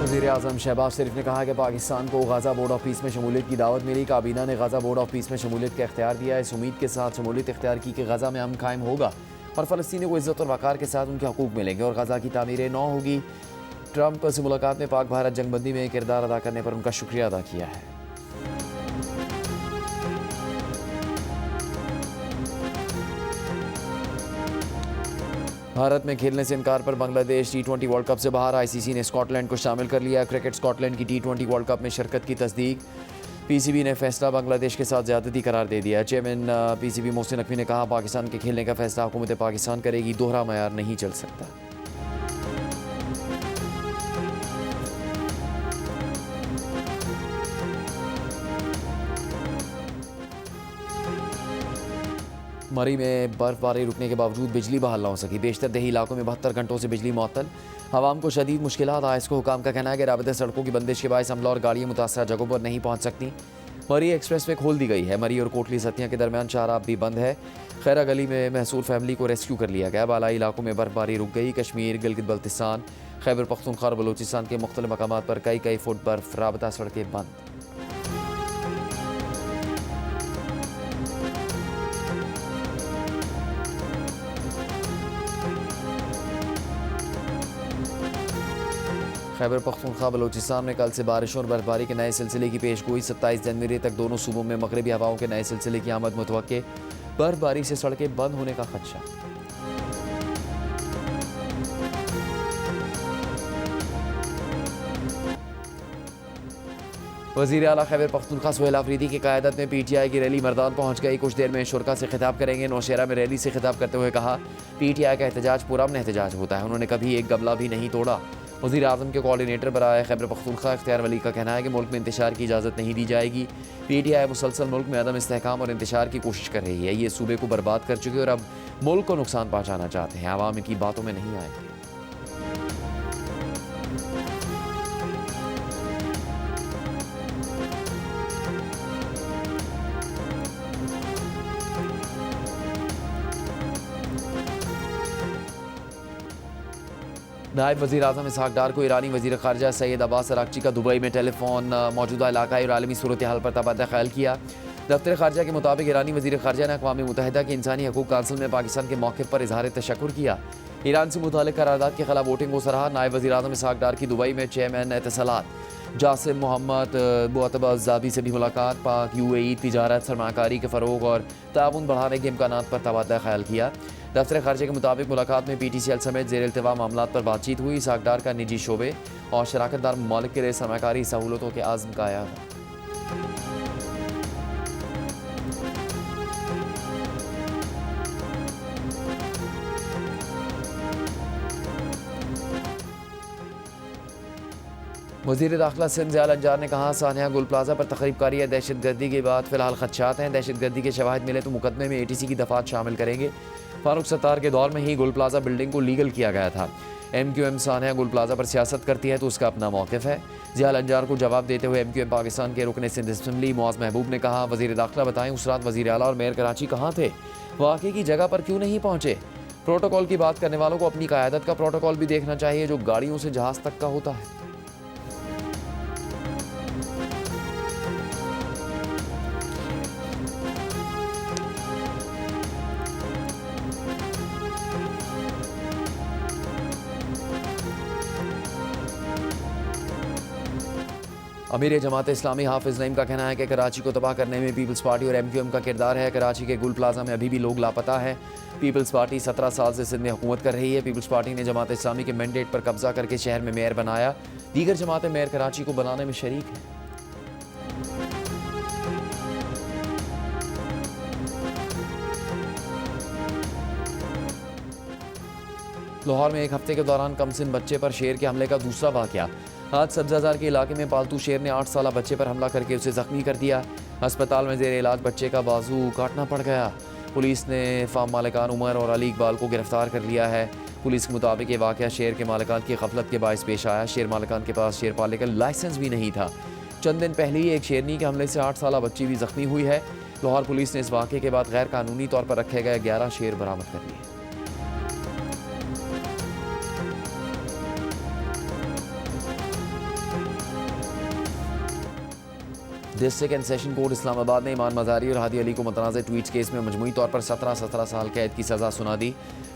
वज़ीर-ए-आज़म शहबाज शरीफ ने कहा कि पाकिस्तान को गाज़ा बोर्ड ऑफ पीस में शमूलियत की दावत मिली। काबीना ने गाज़ा बोर्ड ऑफ पीस में शमूलियत का इख्तियार दिया। इस उम्मीद के साथ शमूलियत इख्तियार की कि गाज़ा में अमन कायम होगा और फ़लस्तीनी को इज़्ज़त और वक़ार के साथ उनके हकूक़ मिलेंगे और गाज़ा की तामीर नौ होगी। ट्रंप से मुलाकात में पाक भारत जंगबंदी में किरदार अदा करने पर उनका शुक्रिया अदा किया है। भारत में खेलने से इनकार पर बांग्लादेश T20 वर्ल्ड कप से बाहर। ICC ने स्कॉटलैंड को शामिल कर लिया। क्रिकेट स्कॉटलैंड की T20 वर्ल्ड कप में शिरकत की तस्दीक। PCB ने फैसला बांग्लादेश के साथ ज़्यादती करार दे दिया। चेयरमैन PCB मोहसिन नकवी ने कहा, पाकिस्तान के खेलने का फैसला हुकूमत पाकिस्तान करेगी, दोहरा मयार नहीं चल सकता। मरी में बर्फबारी रुकने के बावजूद बिजली बहाल ना हो सकी। बेशतर देही इलाकों में 72 घंटों से बिजली मुअत्तल। आवाम को शदीद मुश्किलात। आइस्को हुकाम का कहना है कि राबते सड़कों की बंदिश के बायस अमला और गाड़ियाँ मुतासरा जगहों पर नहीं पहुँच सकती। मरी एक्सप्रेस वे खोल दी गई है। मरी और कोटली सतिया के दरमियान शाहराह भी बंद है। खैरा गली में महसूर फैमिली को रेस्क्यू कर लिया गया। बालाई इलाकों में बर्फबारी रुक गई। कश्मीर, गिलगित बल्तिस्तान, खैबर पख्तूनख्वा और बलूचिस्तान के मुख्तलिफ मकामात पर कई फुट बर्फ। राबता सड़कें बंद। खैबर पख्तूनख्वा बलूचिस्तान में कल से बारिशों और बर्फबारी के नए सिलसिले की पेशगोई। 27 जनवरी तक दोनों सूबों में मगरबी हवाओं के नए सिलसिले की आमद मुतवक्के। बर्फबारी से सड़कें बंद होने का खदशा। वज़ीर आला खैबर पख्तूनख्वा सुहेल आफरीदी की क़यादत में PTI की रैली मैदान पहुंच गई। कुछ देर में शुरा से खिताब करेंगे। नौशहरा में रैली से खिताब करते हुए कहा, PTI का एहतजाज पुरअमन एहतजाज होता है। उन्होंने कभी एक गमला भी नहीं तोड़ा। वज़ीर आज़म के कोऑर्डिनेटर बराए खैबर पख्तूनख्वा इख्तियार वली का कहना है कि मुल्क में इंतशार की इजाज़त नहीं दी जाएगी। PTI मुसलसल मुल्क में अदम इस्तेहकाम और इंतशार की कोशिश कर रही है। ये सूबे को बर्बाद कर चुके और अब मुल्क को नुकसान पहुँचाना चाहते हैं। आवाम इनकी बातों में नहीं आएंगे। नायब वज़ीर आज़म इसहाक डार को ईरानी वज़ीर ख़ारजा सैयद अब्बास अराग़ची का दुबई में टेलीफोन। मौजूदा इलाकाई और आलमी सूरत हाल पर तबादला ख्याल किया। दफ्तर ख़ारजा के मुताबिक ईरानी वज़ीर ख़ारजा ने अक़वाम मुत्तहिदा की इंसानी हकूक़ काउंसिल में पाकिस्तान के मौक़िफ़ पर इज़हार तशक्कुर किया। ईरान से मुताल्लिक़ करारदाद के खिलाफ वोटिंग को सराहा। नायब वज़ीर आज़म इसहाक डार की दुबई में चेयरमैन एतसलात जासिम मोहम्मद मुअतबा ज़ाबी से भी मुलाकात। पाक UAE तिजारत, सरमाकारी के फ़रोग़ और ताउन बढ़ाने के इम्कानात पर तबादला ख्याल किया। दफ्तर ख़ारजा के मुताबिक मुलाकात में PTCL समेत ज़ेर इल्तिवा मामलात पर बातचीत हुई। इसहाक डार का निजी शोबे और शराकतदार ममालिक के लिए सरमाकारी सहूलतों के आज़म का आया है। वज़ीर दाखिला सिंध ज़ियाल अंजार ने कहा, सानिया गुल प्लाजा पर तक़रीबकारी या दहशत गर्दी के बाद फ़िलहाल खदशात हैं। दहशत गर्दी के शवाहिद मिले तो मुकदमे में ATC की दफ़ात शामिल करेंगे। फारूक सत्तार के दौर में ही गुल प्लाजा बिल्डिंग को लीगल किया गया था। MQM सानिया गुल प्लाजा पर सियासत करती है तो उसका अपना मौक़िफ़ है। ज़ियाल अंजार को जवाब देते हुए MQM पाकिस्तान के रुकन सिंध असम्बली मुआज़ महबूब ने कहा, वज़ीर दाखिला बताएं उस रात वज़ीर आला और मेयर कराची कहाँ थे, वाक़े की जगह पर क्यों नहीं पहुँचे। प्रोटोकॉल की बात करने वालों को अपनी क़यादत का प्रोटोकॉल भी देखना चाहिए जो गाड़ियों से जहाज़ तक का होता है। अमीर जमात इस्लामी हाफिज़ नईम का कहना है कि कराची को तबाह करने में पीपल्स पार्टी और MQM का किरदार है। कराची के गुल प्लाजा में अभी भी लोग लापता है। पीपल्स पार्टी 17 साल से सिंध में हुकूमत कर रही है। पीपल्स पार्टी ने जमात इस्लामी के मैंडेट पर कब्जा करके शहर में मेयर बनाया। दीगर जमातें मेयर कराची को बनाने में शरीक हैं। लाहौर में एक हफ्ते के दौरान कमसिन बच्चे पर शेर के हमले का दूसरा वाक़या। आज सब्ज़ाजार के इलाके में पालतू शेर ने 8 साला बच्चे पर हमला करके उसे ज़ख्मी कर दिया। अस्पताल में ज़ेर इलाज बच्चे का बाजू काटना पड़ गया। पुलिस ने फार्म मालिकान उमर और अली इकबाल को गिरफ्तार कर लिया है। पुलिस के मुताबिक ये वाक़या शेर के मालिकान की गफलत के बायस पेश आया। शेर मालिकान के पास शेर पालने का लाइसेंस भी नहीं था। चंद दिन पहले ही एक शेरनी के हमले से 8 साला बच्ची भी ज़ख्मी हुई है। लाहौर पुलिस ने इस वाक़े के बाद गैर कानूनी तौर पर रखे गए 11 शेर बरामद कर लिए। District and session court Islamabad ने ईमान मज़ारी और हादी अली को मुतनाज़ ट्वीट्स केस में मजमूई तौर पर 17 साल कैद की सज़ा सुना दी।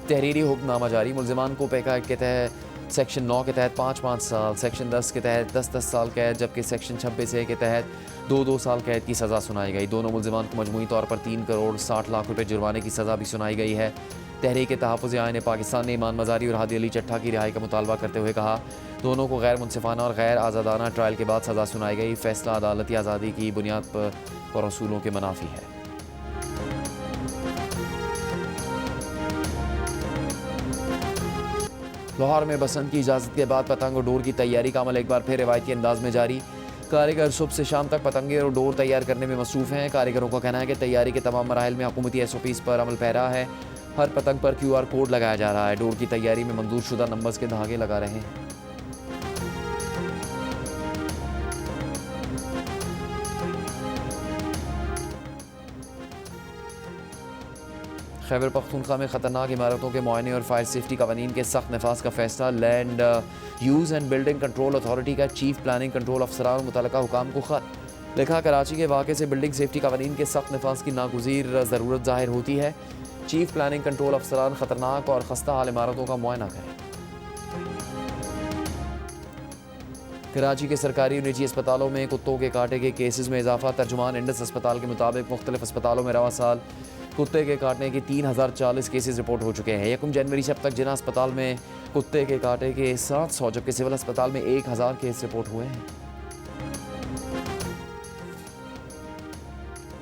तहरीरी हुक्मनामा जारी। मुलजिमान को पैका के तहत सेक्शन 9 के तहत 5 साल, सेक्शन 10 के तहत 10 साल कैद, जबकि सेक्शन 26A के तहत 2 साल कैद की सज़ा सुनाई गई। दोनों मुलजिमान को मजमूई तौर पर 3 करोड़ 60 लाख रुपये जुर्माने की सज़ा भी सुनाई गई है। तहरीक तहफ़्फ़ुज़ आईन पाकिस्तान ने ईमान मज़ारी और हादी अली चट्टा की रिहाई का मुतालबा करते हुए कहा, दोनों को गैर मुनसिफाना और गैर आज़ादाना ट्रायल के बाद सज़ा सुनाई गई। फैसला अदालती आज़ादी की बुनियाद पर असूलों के मुनाफी है। लाहौर में बसंत की इजाज़त के बाद पतंग और डोर की तैयारी का अमल एक बार फिर रिवायती अंदाज में जारी। कारीगर सुबह से शाम तक पतंगे और डोर तैयार करने में मसरूफ़ हैं। कारीगरों का कहना है कि तैयारी के तमाम मराहिल में हुकूमती SOPs पर अमल पैरा है। हर पतंग पर QR कोड लगाया जा रहा है। डोर की तैयारी में मंजूर शुदा नंबर्स के धागे लगा रहे हैं। खैबर पख्तूनख्वा में ख़तरनाक इमारतों के मुआयने और फायर सेफ्टी कवानीन के सख्त नफाज का फैसला। Land use and building control authority का चीफ प्लानिंग कंट्रोल अफसरान और मुतल्लिका हुकाम को ख़त लिखा। कराची के वाक़े से बिल्डिंग सेफ्टी कवानीन के सख्त नफाज की नागुज़ीर ज़रूरत ज़ाहिर होती है। चीफ प्लानिंग कंट्रोल अफसरान ख़तरनाक और खस्ता हाल इमारतों का मुआयना करें। कराची के सरकारी और निजी अस्पतालों में कुत्तों के काटे के केसेस में इजाफा। तर्जुमान इंडस अस्पताल के मुताबिक मुख्तलिफ अस्पतालों में रवा साल कुत्ते के काटने के 3040 केसेस रिपोर्ट हो चुके हैं। 1 जनवरी से अब तक जिना अस्पताल में कुत्ते के काटे के 700, जबकि सिविल अस्पताल में 1000 केस रिपोर्ट हुए हैं।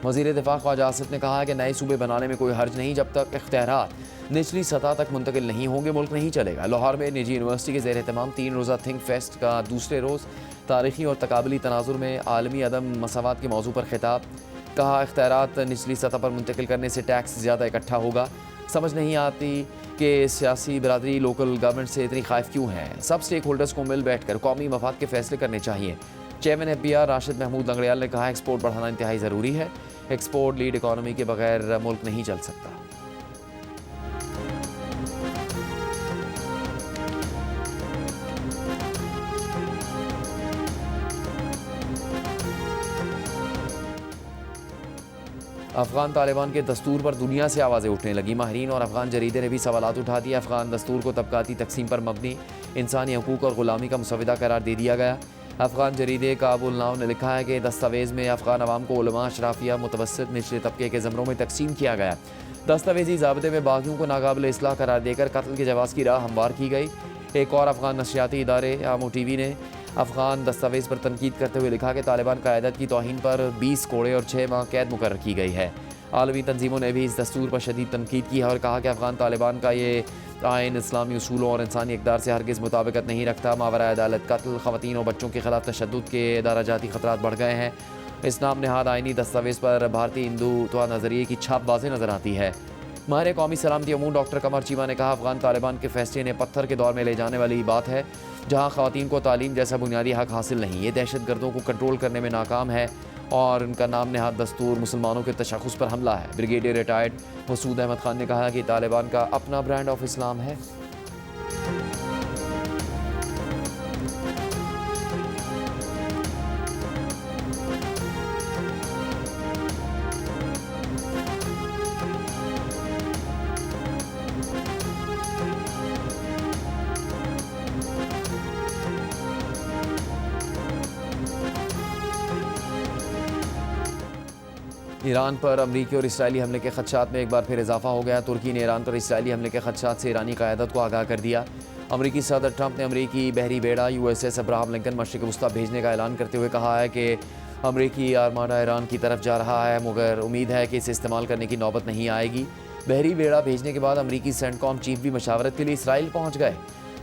वज़ीर दिफा ख्वाजा आसिफ ने कहा है कि नए सूबे बनाने में कोई हर्ज नहीं, जब तक इख्तियारात निचली सतह तक मुंतकिल नहीं होंगे मुल्क नहीं चलेगा। लाहौर में निजी यूनिवर्सिटी के ज़ेर एहतमाम 3 रोज़ा थिंक फेस्ट का दूसरे रोज़ तारीखी और तकाबली तनाजुर में आलमी अदम मसावत के मौजू पर खिताब। कहा, इख्तियारात निचली सतह पर मुंतकिल करने से टैक्स ज़्यादा इकट्ठा होगा। समझ नहीं आती कि सियासी बरादरी लोकल गवर्नमेंट से इतनी खाइफ क्यों है। सब स्टेक होल्डर्स को मिल बैठ कर कौमी मफाद के फैसले करने चाहिए। चेयरमैन FBR राशिद महमूद लंगड़ियाल ने कहा, एक्सपोर्ट बढ़ाना इंतहाई ज़रूरी है। एक्सपोर्ट लीड इकॉनमी के बगैर मुल्क नहीं चल सकता। अफगान तालिबान के दस्तूर पर दुनिया से आवाज़ें उठने लगी। माहिरीन और अफगान जरीदे ने भी सवालात उठा दिए। अफगान दस्तूर को तबकाती तकसीम पर मबनी इंसानी हकूक़ और ग़ुलामी का मुसविदा करार दे दिया गया। अफगान जरीदे काबुल नाव ने लिखा है कि दस्तावेज़ में अफगान अवाम को उलमा, अशराफिया, मुतवस्सित निचले तबके के ज़मरों में तकसीम किया गया। दस्तावेज़ी ज़ाब्ते में बागियों को नाकाबिल इस्लाह करार देकर कत्ल के जवाज़ की राह हमवार की गई। एक और अफगान नशियाती इदारे आमो TV ने अफगान दस्तावेज़ पर तनकीद करते हुए लिखा कि तालिबान क़यादत की तौहीन पर 20 कोड़े और 6 माह कैद मुकर्रर की गई है। आलमी तंजीमों ने भी इस दस्तूर पर शदीद तनकीद की है और कहा कि अफगान तालिबान का ये आइन इस्लामी उसूलों और इंसानी इक़दार से हरगिज़ मुताबिकत नहीं रखता। मावरा अदालत कत्ल, ख़वातीन और बच्चों के ख़िलाफ़ तशद्दुद के दाराजाती ख़तरात बढ़ गए हैं। इस नाम नहाद आइनी दस्तावेज़ पर भारतीय हिंदुत्व नज़रिए की छाप वाज़ेह नज़र आती है। माहिर कौमी सलामती अमून डॉक्टर कमर चीमा ने कहा, अफगान तालिबान के फैसले ने पत्थर के दौर में ले जाने वाली बात है, जहाँ ख़वातीन को तालीम जैसा बुनियादी हक हासिल नहीं। ये दहशत गर्दों को कंट्रोल करने में नाकाम है और उनका नाम नहाद दस्तूर मुसलमानों के तशख़्ख़ुस पर हमला है। ब्रिगेडियर रिटायर्ड मसूद अहमद खान ने कहा कि तालिबान का अपना ब्रांड ऑफ इस्लाम है। ईरान पर अमरीकी और इसराइली हमले के खदशात में एक बार फिर इजाफा हो गया। तुर्की ने ईरान पर इसराइली हमले के खदशात से ईरानी क़यादत को आगाह कर दिया। अमरीकी सदर ट्रंप ने अमरीकी बहरी बेड़ा USS अब्राहम लिंकन मशरिक़ वस्ता भेजने का ऐलान करते हुए कहा है कि अमरीकी आर्माडा ईरान की तरफ जा रहा है, मगर उम्मीद है कि इसे इस्तेमाल करने की नौबत नहीं आएगी। बहरी बेड़ा भेजने के बाद अमरीकी सेंटकॉम चीफ भी मशावरत के लिए इसराइल पहुँच गए।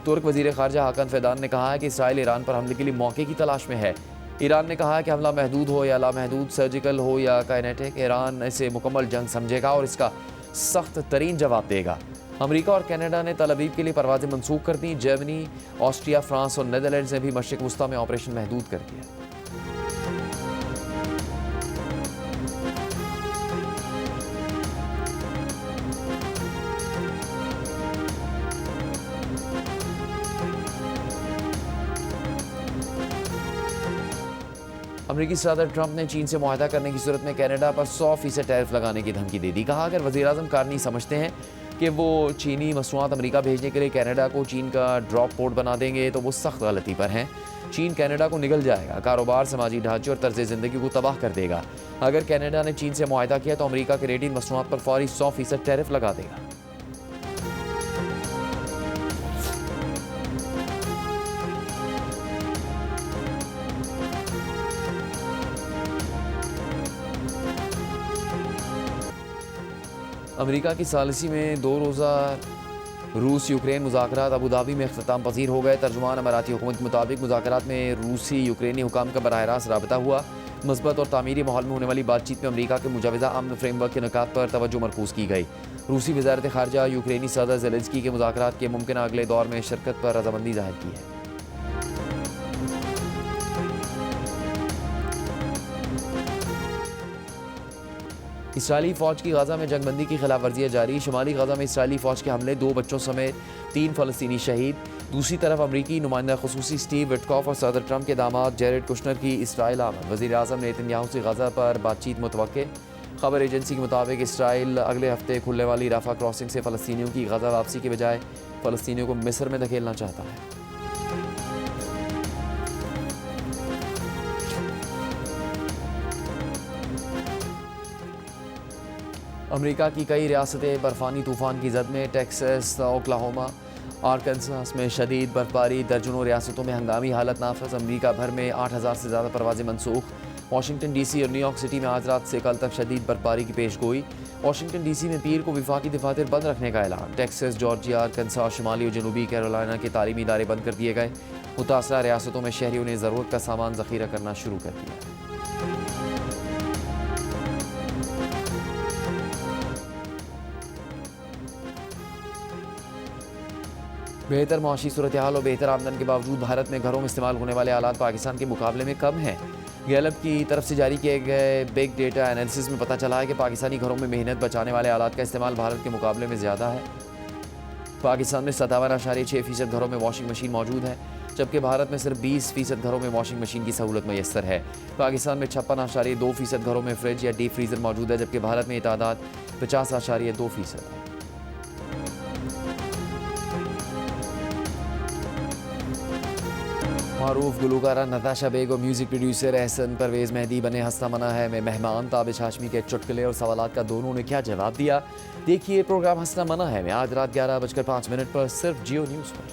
तुर्क वज़ीर ख़ारजा हाकन फ़ेदान ने कहा है कि इसराइल ईरान पर हमले के लिए मौके की तलाश में है। ईरान ने कहा है कि हमला महदूद हो या लामहदूद, सर्जिकल हो या काइनेटिक, ईरान इसे मुकम्मल जंग समझेगा और इसका सख्त तरीन जवाब देगा। अमेरिका और कनाडा ने तल अवीव के लिए परवाज़ें मनसूख कर दी। जर्मनी, ऑस्ट्रिया, फ्रांस और नीदरलैंड्स ने भी मशरिक़ वस्ता में ऑपरेशन महदूद कर दिया। अमरीकी सदर ट्रंप ने चीन से मुआहदा करने की सूरत में कनाडा पर 100% टैरिफ लगाने की धमकी दे दी। कहा अगर वज़ीर-ए-आज़म कारनी समझते हैं कि वो चीनी मसनूआत अमरीका भेजने के लिए कनाडा को चीन का ड्रॉप पोर्ट बना देंगे तो वो सख्त गलती पर हैं। चीन कनाडा को निगल जाएगा, कारोबार, समाजी ढांचे और तर्ज ज़िंदगी को तबाह कर देगा। अगर कनाडा ने चीन से मुआहदा किया तो अमरीका के रेटिन मसनूआत पर फौरी 100% टैरिफ लगा देगा। अमेरिका की सालिसी में 2 रोज़ा रूस यूक्रेन मुज़ाकरात अबू धाबी में अख्ताम पज़ीर हो गए। तर्जुमान अमाराती हुकूमत के मुताबिक मुज़ाकरात में रूसी यूक्रेनी हुकाम का बराह रास्त राबता हुआ। मस्बत और तामीरी माहौल में होने वाली बातचीत में अमेरिका के मुजाविज़ा अमन फ्रेमवर्क के निकात पर तवज्जो मरकूज़ की गई। रूसी वज़ारत ख़ारजा यूक्रेनी सदर ज़ेलेंस्की के मुज़ाकरात के मुमकिन अगले दौर में शिरकत पर रज़ामंदी ज़ाहिर की है। इसराइली फ़ौज की गाज़ा में जंगबंदी की खिलाफ वर्जियाँ जारी। शुमाली गाज़ा में इसराइली फ़ौज के हमले, 2 बच्चों समेत 3 फ़लस्तीनी शहीद। दूसरी तरफ अमरीकी नुमाइंदा ख़ुसूसी स्टीव विटकॉफ और सदर ट्रंप के दामाद जेरेड कुशनर की इसराइल आमद। वज़ीर-ए-आज़म नेतन्याहू से गाज़ा पर बातचीत मुतवक्के। खबर एजेंसी के मुताबिक इसराइल अगले हफ्ते खुलने वाली राफा क्रॉसिंग से फ़लस्तीनियों की गाज़ा वापसी के बजाय फ़लस्तीनियों को मिस्र में धकेलना चाहता है। अमेरिका की कई रियासतें बर्फानी तूफ़ान की जद में। टेक्सास, ओक्लाहोमा, आर्कनसास में शदीद बर्फबारी। दर्जनों रियासतों में हंगामी हालत नाफज। अमेरिका भर में 8,000 से ज़्यादा परवाज़ें मनसूख। वाशिंगटन DC और न्यूयॉर्क सिटी में आज रात से कल तक शदीद बर्फबारी की पेश गोई। वाशिंगटन DC में पीर को विफाकी दफातर बंद रखने का ऐलान। टेक्सास, जॉर्जिया, आर्कनसास, शुमाली और जनूबी कैरोलिना के तालीमी इदारे बंद कर दिए गए। मुतासरा रियासतों में शहरियों ने ज़रूरत का सामान ज़ख़ीरा करना शुरू कर दिया। बेहतर मुआशी सूरत हाल और बेहतर आमदन के बावजूद भारत में घरों में इस्तेमाल होने वाले आलात पाकिस्तान के मुकाबले में कम हैं। गैलप की तरफ से जारी किए गए बिग डेटा एनालिसिस में पता चला है कि पाकिस्तानी घरों में मेहनत बचाने वाले आलात का इस्तेमाल भारत के मुकाबले में ज़्यादा है। पाकिस्तान में 57.6% घरों में वॉशिंग मशीन मौजूद है, जबकि भारत में सिर्फ 20% घरों में वॉशिंग मशीन की सहूलत मैसर है। पाकिस्तान में 56.2% घरों में फ्रिज या डीप फ्रीज़र मौजूद है, जबकि भारत में ये तादाद 50.2% है। मारूफ गुलकारा नताशा बेग और म्यूज़िक प्रोड्यूसर एहसन परवेज़ मेहदी बने हस्ता मना है में मेहमान। ताबिश हाशमी के चुटकुले और सवालात का दोनों ने क्या जवाब दिया, देखिए प्रोग्राम हस्ता मना है में आज रात 11:05 पर सिर्फ जियो न्यूज़ पर।